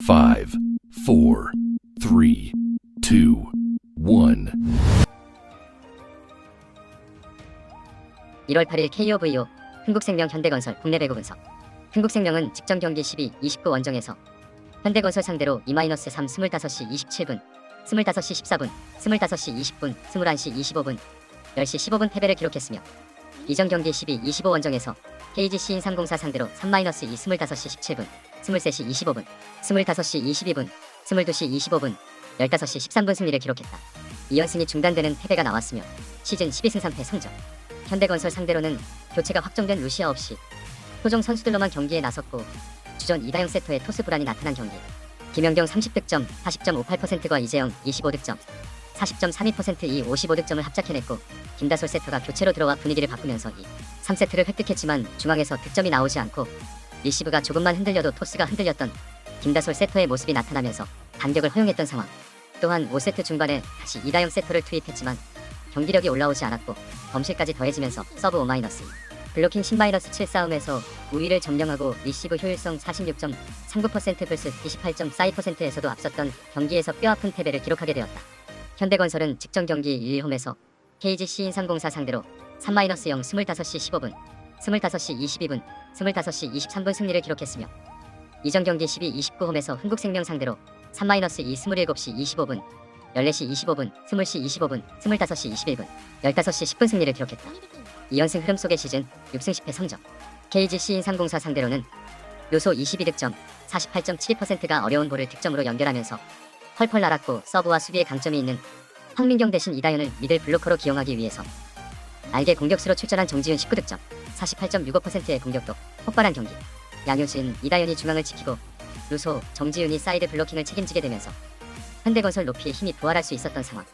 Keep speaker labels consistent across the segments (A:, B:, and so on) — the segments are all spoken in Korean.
A: 5, 4, 3, 2, 1.
B: 1월 8일 KOVO 흥국생명 현대건설 국내 배구 분석. 흥국생명은 직전 경기 12, 29 원정에서 현대건설 상대로 2-3 25시 27분, 25시 14분, 25시 20분, 21시 25분, 10시 15분 패배를 기록했으며 이전 경기 12, 25 원정에서 KGC 인삼공사 상대로 3-2 25시 17분, 23시 25분, 25시 22분, 22시 25분, 15시 13분 승리를 기록했다. 2연승이 중단되는 패배가 나왔으며 시즌 12승 3패 성적. 현대건설 상대로는 교체가 확정된 루시아 없이 토종 선수들로만 경기에 나섰고 주전 이다영 세터의 토스 불안이 나타난 경기. 김연경 30득점, 40.58%과 이재영 25득점, 40.32% 이 55득점을 합작해냈고 김다솔 세터가 교체로 들어와 분위기를 바꾸면서 이 3세트를 획득했지만 중앙에서 득점이 나오지 않고 리시브가 조금만 흔들려도 토스가 흔들렸던 김다솔 세터의 모습이 나타나면서 반격을 허용했던 상황. 또한 5세트 중반에 다시 이다영 세터를 투입했지만 경기력이 올라오지 않았고 범실까지 더해지면서 서브 5-2, 블로킹 10-7 싸움에서 우위를 점령하고 리시브 효율성 46.39% vs 28.42%에서도 앞섰던 경기에서 뼈아픈 패배를 기록하게 되었다. 현대건설은 직전 경기 1홈에서 KGC 인삼공사 상대로 3-0 25시 15분, 25시 22분, 25시 23분 승리를 기록했으며 이전 경기 12, 29홈에서 흥국생명 상대로 3-2 27시 25분, 14시 25분, 20시 25분, 25시 21분, 15시 10분 승리를 기록했다. 2연승 흐름 속의 시즌 6승 10패 성적. KGC 인삼공사 상대로는 요소 22득점, 48.72%가 어려운 볼을 득점으로 연결하면서 펄펄 날았고 서브와 수비에 강점이 있는 황민경 대신 이다현을 미들 블로커로 기용하기 위해서 알게 공격수로 출전한 정지훈 19득점, 48.65%의 공격도 폭발한 경기. 양효진, 이다현이 중앙을 지키고 루소, 정지훈이 사이드 블로킹을 책임지게 되면서 현대건설 높이에 힘이 부활할 수 있었던 상황.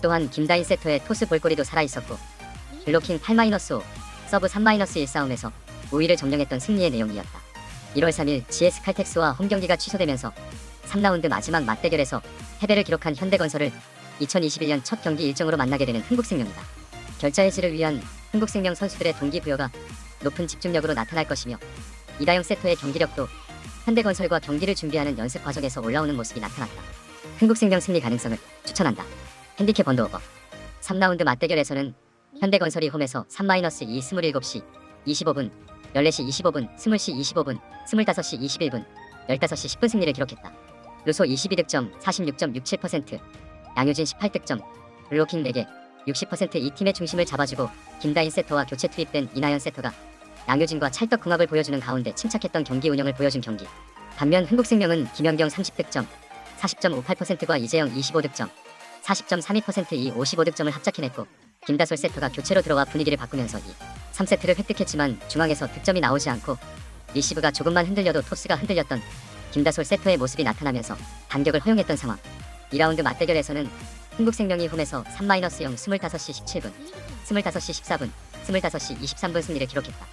B: 또한 김다인 세터의 토스 볼거리도 살아있었고 블로킹 8-5, 서브 3-1 싸움에서 우위를 점령했던 승리의 내용이었다. 1월 3일 GS 칼텍스와 홈경기가 취소되면서 3라운드 마지막 맞대결에서 패배를 기록한 현대건설을 2021년 첫 경기 일정으로 만나게 되는 흥국생명이다. 결자 해지를 위한 흥국생명 선수들의 동기부여가 높은 집중력으로 나타날 것이며 이다영 세터의 경기력도 현대건설과 경기를 준비하는 연습 과정에서 올라오는 모습이 나타났다. 흥국생명 승리 가능성을 추천한다. 핸디캡 언더오버. 3라운드 맞대결에서는 현대건설이 홈에서 3-2 27시 25분, 14시 25분, 20시 25분, 25시 21분, 15시 10분 승리를 기록했다. 루소 22득점, 46.67%, 양효진 18득점, 블로킹 4개, 60%이 팀의 중심을 잡아주고 김다인 세터와 교체 투입된 이나연 세터가 양효진과 찰떡궁합을 보여주는 가운데 침착했던 경기 운영을 보여준 경기. 반면 흥국생명은 김연경 30득점, 40.58%과 이재영 25득점, 40.32% 이 55득점을 합작해냈고 김다솔 세터가 교체로 들어와 분위기를 바꾸면서 이 3세트를 획득했지만 중앙에서 득점이 나오지 않고 리시브가 조금만 흔들려도 토스가 흔들렸던 김다솔 세터의 모습이 나타나면서 반격을 허용했던 상황. 2라운드 맞대결에서는 흥국생명이 홈에서 3-0 25시 17분, 25시 14분, 25시 23분 승리를 기록했다.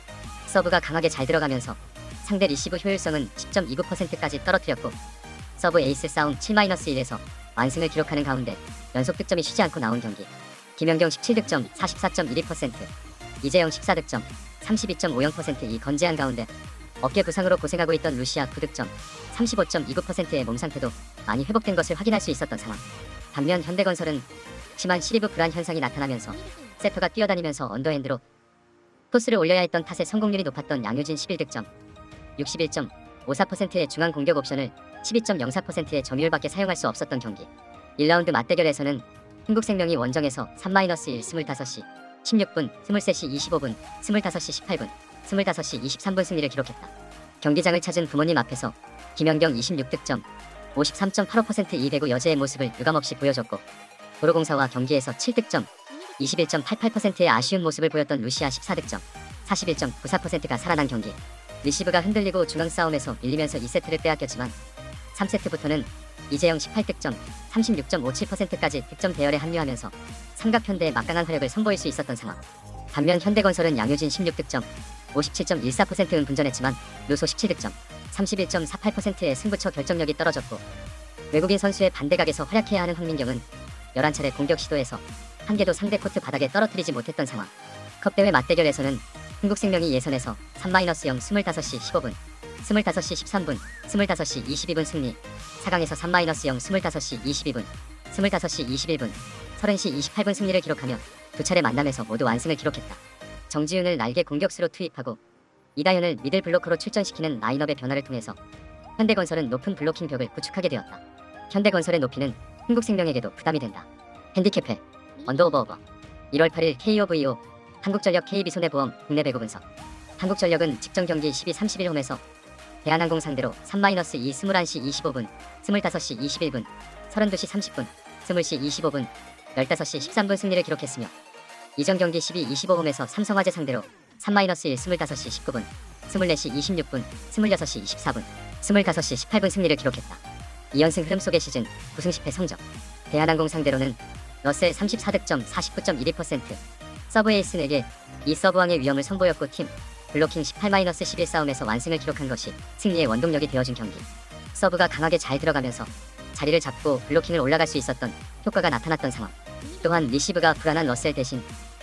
B: 서브가 강하게 잘 들어가면서 상대 리시브 효율성은 10.29%까지 떨어뜨렸고 서브 에이스 싸움 7-1에서 완승을 기록하는 가운데 연속 득점이 쉬지 않고 나온 경기. 김연경 17득점, 44.12%, 이재영 14득점, 32.50%이 건재한 가운데 어깨 부상으로 고생하고 있던 루시아 9득점, 35.29%의 몸 상태도 많이 회복된 것을 확인할 수 있었던 상황. 반면 현대건설은 심한 시리브 불안 현상이 나타나면서 세터가 뛰어다니면서 언더핸드로 토스를 올려야 했던 탓에 성공률이 높았던 양효진 11득점, 61.54%의 중앙 공격 옵션을 12.04%의 점유율밖에 사용할 수 없었던 경기. 1라운드 맞대결에서는 흥국생명이 원정에서 3-1 25시 16분, 23시 25분, 25시 18분, 25시 23분 승리를 기록했다. 경기장을 찾은 부모님 앞에서 김연경 26득점, 53.85% 이 배구 여제의 모습을 유감없이 보여줬고 도로공사와 경기에서 7득점, 21.88%의 아쉬운 모습을 보였던 루시아 14득점, 41.94%가 살아난 경기. 리시브가 흔들리고 중앙 싸움에서 밀리면서 2세트를 빼앗겼지만 3세트부터는 이재영 18득점, 36.57%까지 득점 대열에 합류하면서 삼각현대의 막강한 활약을 선보일 수 있었던 상황. 반면 현대건설은 양효진 16득점, 57.14%는 분전했지만 루소 17득점, 31.48%의 승부처 결정력이 떨어졌고 외국인 선수의 반대각에서 활약해야 하는 황민경은 11차례 공격 시도에서 한 개도 상대 코트 바닥에 떨어뜨리지 못했던 상황. 컵대회 맞대결에서는 흥국생명이 예선에서 3-0 25시 15분, 25시 13분, 25시 22분 승리. 4강에서 3-0 25시 22분, 25시 21분, 30시 28분 승리를 기록하며 두 차례 만남에서 모두 완승을 기록했다. 정지훈을 날개 공격수로 투입하고 이다현을 미들 블로커로 출전시키는 라인업의 변화를 통해서 현대건설은 높은 블로킹 벽을 구축하게 되었다. 현대건설의 높이는 흥국생명에게도 부담이 된다. 핸디캡해 언더오버 1월 8일 KOVO 한국전력 KB손해보험 국내 배구 분석. 한국전력은 직전 경기 12-31 홈에서 대한항공 상대로 3-2 21시 25분, 25시 21분, 32시 30분, 20시 25분, 15시 13분 승리를 기록했으며 이전 경기 12-25 홈에서 삼성화재 상대로 3-1 25시 19분, 24시 26분, 26시 24분, 25시 18분 승리를 기록했다. 2연승 흐름 속의 시즌 9승 10패 성적. 대한항공 상대로는 러셀 34득점 49.12%, 서브 에이스 4개, 이 서브왕의 위험을 선보였고 팀 블로킹 18-11 싸움에서 완승을 기록한 것이 승리의 원동력이 되어준 경기. 서브가 강하게 잘 들어가면서 자리를 잡고 블로킹을 올라갈 수 있었던 효과가 나타났던 상황. 또한 리시브가 불안한 러셀 대신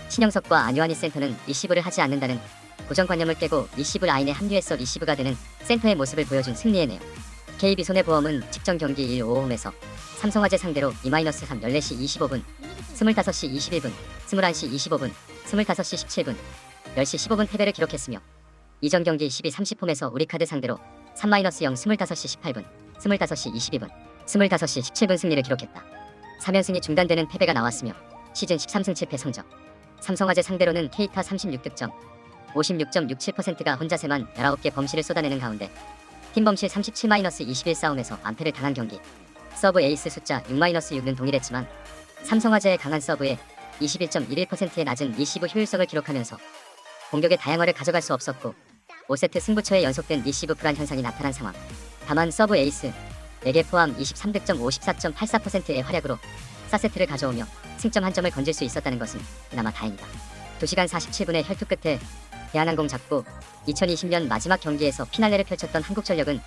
B: 신영석과 안요한이 센터는 리시브를 하지 않는다는 고정관념을 깨고 리시브 라인에 합류해서 리시브가 되는 센터의 모습을 보여준 승리의 내용. KB손해보험은 직전 경기 1-5홈에서 삼성화재 상대로 2-3 14시 25분, 25시 21분, 21시 25분, 25시 17분, 10시 15분 패배를 기록했으며 이전 경기 12-30홈에서 우리카드 상대로 3-0 25시 18분, 25시 22분, 25시 17분 승리를 기록했다. 3연승이 중단되는 패배가 나왔으며 시즌 13승 7패 성적. 삼성화재 상대로는 케이타 36득점, 56.67%가 혼자세만 19개 범실을 쏟아내는 가운데 팀 범실 37-21 싸움에서 안패를 당한 경기. 서브 에이스 숫자 6-6는 동일했지만 삼성화재의 강한 서브에 21.11%의 낮은 리시브 효율성을 기록하면서 공격의 다양화를 가져갈 수 없었고 5세트 승부처에 연속된 리시브 불안 현상이 나타난 상황. 다만 서브 에이스 4개 포함 23득점 54.84%의 활약으로 4세트를 가져오며 승점 한 점을 건질 수 있었다는 것은 그나마 다행이다. 2시간 47분의 혈투 끝에 대한항공 잡고 2020년 마지막 경기에서 피날레를 펼쳤던 한국전력은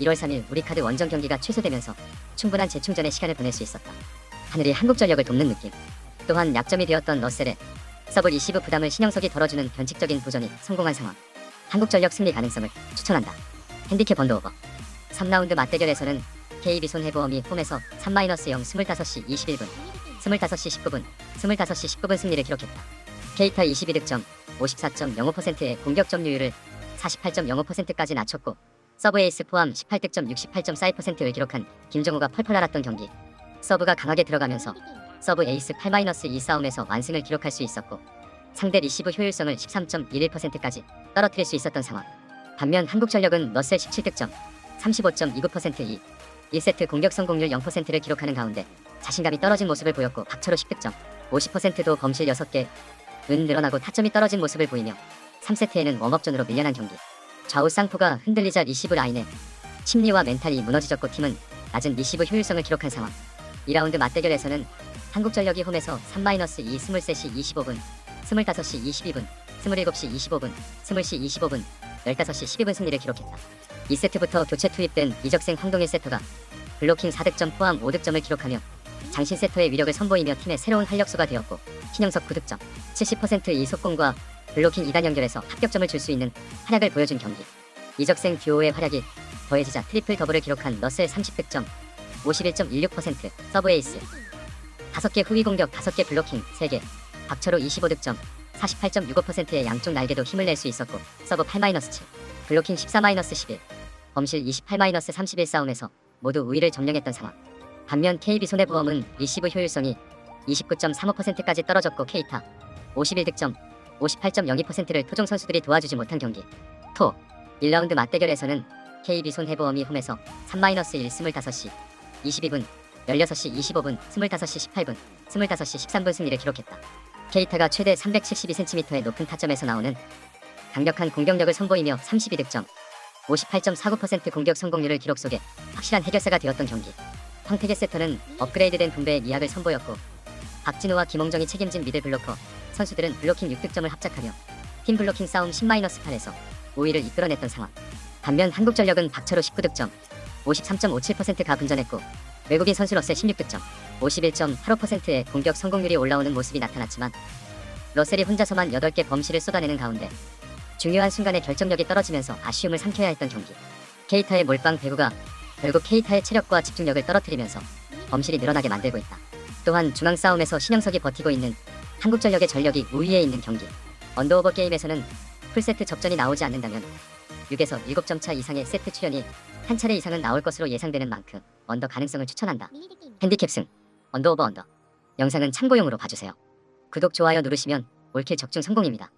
B: 1월 3일 우리카드 원정 경기가 취소되면서 충분한 재충전의 시간을 보낼 수 있었다. 하늘이 한국전력을 돕는 느낌. 또한 약점이 되었던 러셀의 서브 리시브 부담을 신영석이 덜어주는 변칙적인 도전이 성공한 상황. 한국전력 승리 가능성을 추천한다. 핸디캡 언더오버 3라운드 맞대결에서는 KB손해보험이 홈에서 3-0 25시 21분, 25시 19분, 25시 19분 승리를 기록했다. 케이타 22득점, 54.05%의 공격 점유율을 48.05%까지 낮췄고 서브 에이스 포함 18득점 68.42%를 기록한 김정우가 펄펄 날았던 경기. 서브가 강하게 들어가면서 서브 에이스 8-2 싸움에서 완승을 기록할 수 있었고 상대 리시브 효율성을 13.11%까지 떨어뜨릴 수 있었던 상황. 반면 한국전력은 러셀 17득점, 35.29%의 1세트 공격 성공률 0%를 기록하는 가운데 자신감이 떨어진 모습을 보였고 박철호 10득점, 50%도 범실 6개 은 늘어나고 타점이 떨어진 모습을 보이며 3세트에는 웜업전으로 밀려난 경기. 좌우 쌍포가 흔들리자 리시브 라인에 심리와 멘탈이 무너지졌고 팀은 낮은 리시브 효율성을 기록한 상황. 2라운드 맞대결에서는 한국전력이 홈에서 3-2 23시 25분, 25시 22분, 27시 25분, 20시 25분, 15시 12분 승리를 기록했다. 2세트부터 교체 투입된 이적생 황동일 세터가 블로킹 4득점 포함 5득점을 기록하며 장신 세터의 위력을 선보이며 팀의 새로운 활력소가 되었고 신영석 9득점, 70%의 속공과 블로킹 2단 연결해서 합격점을 줄 수 있는 활약을 보여준 경기. 이적생 듀오의 활약이 더해지자 트리플 더블을 기록한 러셀 30득점, 51.16%, 서브 에이스 5개 후위 공격 5개 블로킹 3개, 박철호 25득점, 48.65%의 양쪽 날개도 힘을 낼 수 있었고 서브 8-7, 블로킹 14-11, 범실 28-31 싸움에서 모두 우위를 점령했던 상황. 반면 KB손해보험은 리시브 효율성이 29.35%까지 떨어졌고 케이타 51득점, 58.02%를 토종 선수들이 도와주지 못한 경기. 1라운드 맞대결에서는 KB손해보험이 홈에서 3-1 25시 22분, 16시 25분, 25시 18분, 25시 13분 승리를 기록했다. 케이타가 최대 372cm의 높은 타점에서 나오는 강력한 공격력을 선보이며 32득점, 58.49% 공격 성공률을 기록 속에 확실한 해결사가 되었던 경기. 황태계 세터는 업그레이드된 분배의 미학을 선보였고 박진우와 김홍정이 책임진 미들 블로커 선수들은 블로킹 6득점을 합작하며 팀 블로킹 싸움 10-8에서 5위를 이끌어냈던 상황. 반면 한국전력은 박철호 19득점, 53.57%가 분전했고 외국인 선수 러셀 16득점, 51.85%의 공격 성공률이 올라오는 모습이 나타났지만 러셀이 혼자서만 8개 범실을 쏟아내는 가운데 중요한 순간에 결정력이 떨어지면서 아쉬움을 삼켜야 했던 경기. 케이타의 몰빵 배구가 결국 케이타의 체력과 집중력을 떨어뜨리면서 범실이 늘어나게 만들고 있다. 또한 중앙 싸움에서 신영석이 버티고 있는 한국전력의 전력이 우위에 있는 경기. 언더오버 게임에서는 풀세트 접전이 나오지 않는다면 6에서 7점 차 이상의 세트 출연이 한 차례 이상은 나올 것으로 예상되는 만큼 언더 가능성을 추천한다. 핸디캡 승, 언더오버 언더. 영상은 참고용으로 봐주세요. 구독, 좋아요 누르시면 올킬 적중 성공입니다.